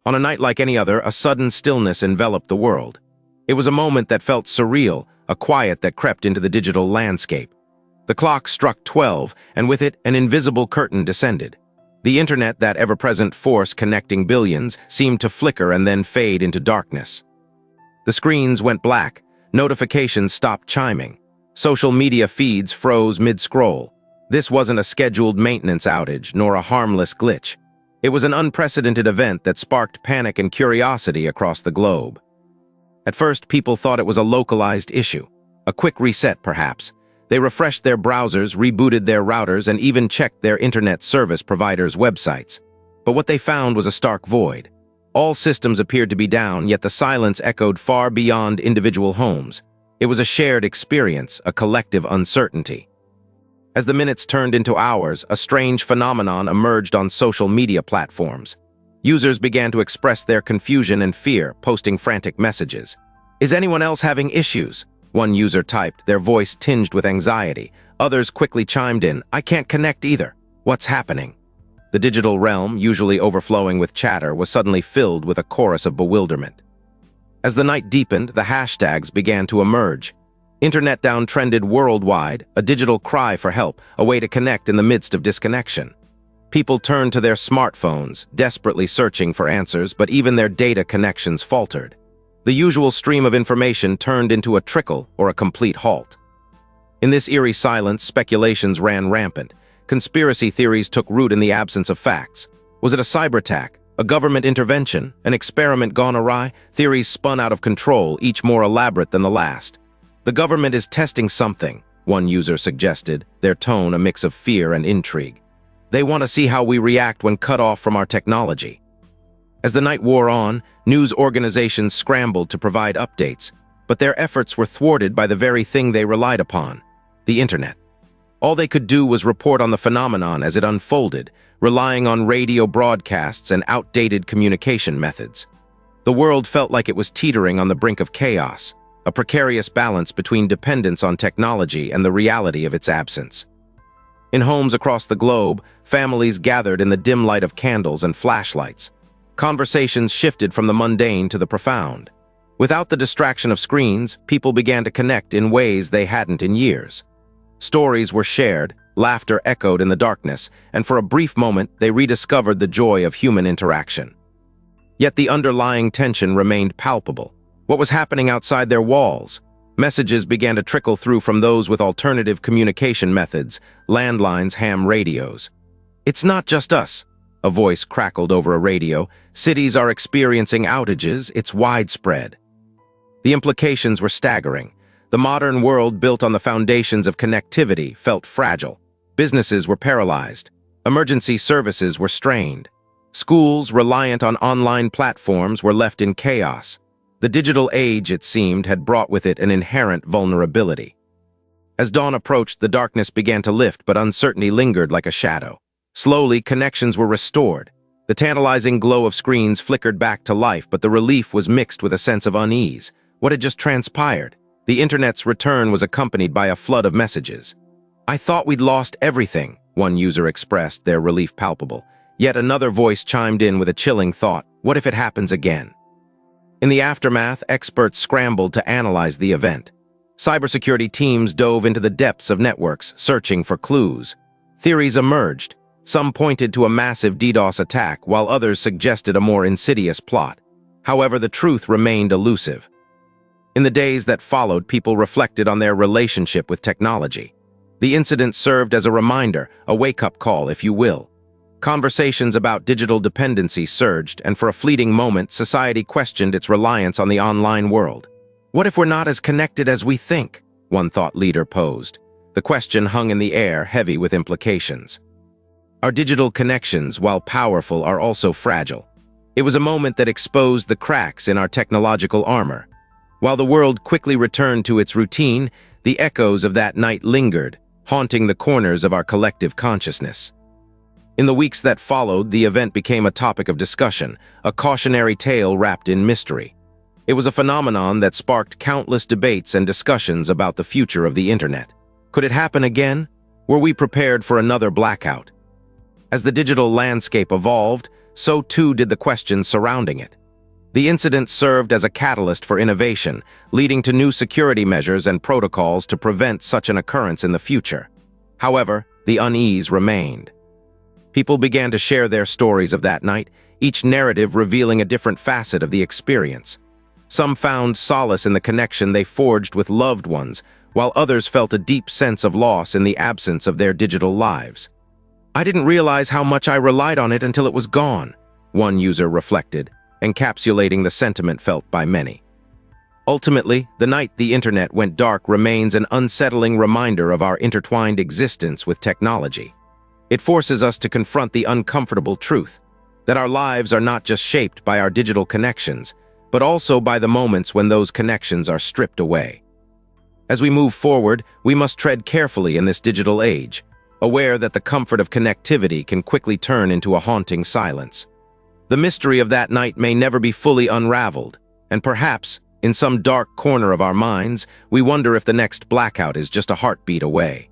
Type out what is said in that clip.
On a night like any other, a sudden stillness enveloped the world. It was a moment that felt surreal, a quiet that crept into the digital landscape. The clock struck 12, and with it, an invisible curtain descended. The internet, that ever-present force connecting billions, seemed to flicker and then fade into darkness. The screens went black, notifications stopped chiming. Social media feeds froze mid-scroll. This wasn't a scheduled maintenance outage, nor a harmless glitch. It was an unprecedented event that sparked panic and curiosity across the globe. At first, people thought it was a localized issue, a quick reset perhaps. They refreshed their browsers, rebooted their routers, and even checked their internet service providers' websites. But what they found was a stark void. All systems appeared to be down, yet the silence echoed far beyond individual homes. It was a shared experience, a collective uncertainty. As the minutes turned into hours, a strange phenomenon emerged on social media platforms. Users began to express their confusion and fear, posting frantic messages. "Is anyone else having issues?" One user typed, their voice tinged with anxiety. Others quickly chimed in, "I can't connect either. What's happening?" The digital realm, usually overflowing with chatter, was suddenly filled with a chorus of bewilderment. As the night deepened, the hashtags began to emerge. Internet down trended worldwide, a digital cry for help, a way to connect in the midst of disconnection. People turned to their smartphones, desperately searching for answers, but even their data connections faltered. The usual stream of information turned into a trickle or a complete halt. In this eerie silence, speculations ran rampant. Conspiracy theories took root in the absence of facts. Was it a cyber attack, a government intervention, an experiment gone awry? Theories spun out of control, each more elaborate than the last. "The government is testing something," one user suggested, their tone a mix of fear and intrigue. "They want to see how we react when cut off from our technology." As the night wore on, news organizations scrambled to provide updates, but their efforts were thwarted by the very thing they relied upon, the internet. All they could do was report on the phenomenon as it unfolded, relying on radio broadcasts and outdated communication methods. The world felt like it was teetering on the brink of chaos, a precarious balance between dependence on technology and the reality of its absence. In homes across the globe, families gathered in the dim light of candles and flashlights. Conversations shifted from the mundane to the profound. Without the distraction of screens, people began to connect in ways they hadn't in years. Stories were shared, laughter echoed in the darkness, and for a brief moment they rediscovered the joy of human interaction. Yet the underlying tension remained palpable. What was happening outside their walls? Messages began to trickle through from those with alternative communication methods, landlines, ham radios. "It's not just us," a voice crackled over a radio. "Cities are experiencing outages, it's widespread." The implications were staggering. The modern world, built on the foundations of connectivity, felt fragile. Businesses were paralyzed. Emergency services were strained. Schools, reliant on online platforms, were left in chaos. The digital age, it seemed, had brought with it an inherent vulnerability. As dawn approached, the darkness began to lift, but uncertainty lingered like a shadow. Slowly, connections were restored. The tantalizing glow of screens flickered back to life, but the relief was mixed with a sense of unease. What had just transpired? The internet's return was accompanied by a flood of messages. "I thought we'd lost everything," one user expressed, their relief palpable. Yet another voice chimed in with a chilling thought: "What if it happens again?" In the aftermath, experts scrambled to analyze the event. Cybersecurity teams dove into the depths of networks, searching for clues. Theories emerged. Some pointed to a massive DDoS attack, while others suggested a more insidious plot. However, the truth remained elusive. In the days that followed, people reflected on their relationship with technology. The incident served as a reminder, a wake-up call, if you will. Conversations about digital dependency surged, and for a fleeting moment, society questioned its reliance on the online world. "What if we're not as connected as we think?" one thought leader posed. The question hung in the air, heavy with implications. Our digital connections, while powerful, are also fragile. It was a moment that exposed the cracks in our technological armor. While the world quickly returned to its routine, the echoes of that night lingered, haunting the corners of our collective consciousness. In the weeks that followed, the event became a topic of discussion, a cautionary tale wrapped in mystery. It was a phenomenon that sparked countless debates and discussions about the future of the internet. Could it happen again? Were we prepared for another blackout? As the digital landscape evolved, so too did the questions surrounding it. The incident served as a catalyst for innovation, leading to new security measures and protocols to prevent such an occurrence in the future. However, the unease remained. People began to share their stories of that night, each narrative revealing a different facet of the experience. Some found solace in the connection they forged with loved ones, while others felt a deep sense of loss in the absence of their digital lives. "I didn't realize how much I relied on it until it was gone," one user reflected, encapsulating the sentiment felt by many. Ultimately, the night the internet went dark remains an unsettling reminder of our intertwined existence with technology. It forces us to confront the uncomfortable truth that our lives are not just shaped by our digital connections, but also by the moments when those connections are stripped away. As we move forward, we must tread carefully in this digital age, aware that the comfort of connectivity can quickly turn into a haunting silence. The mystery of that night may never be fully unraveled, and perhaps, in some dark corner of our minds, we wonder if the next blackout is just a heartbeat away.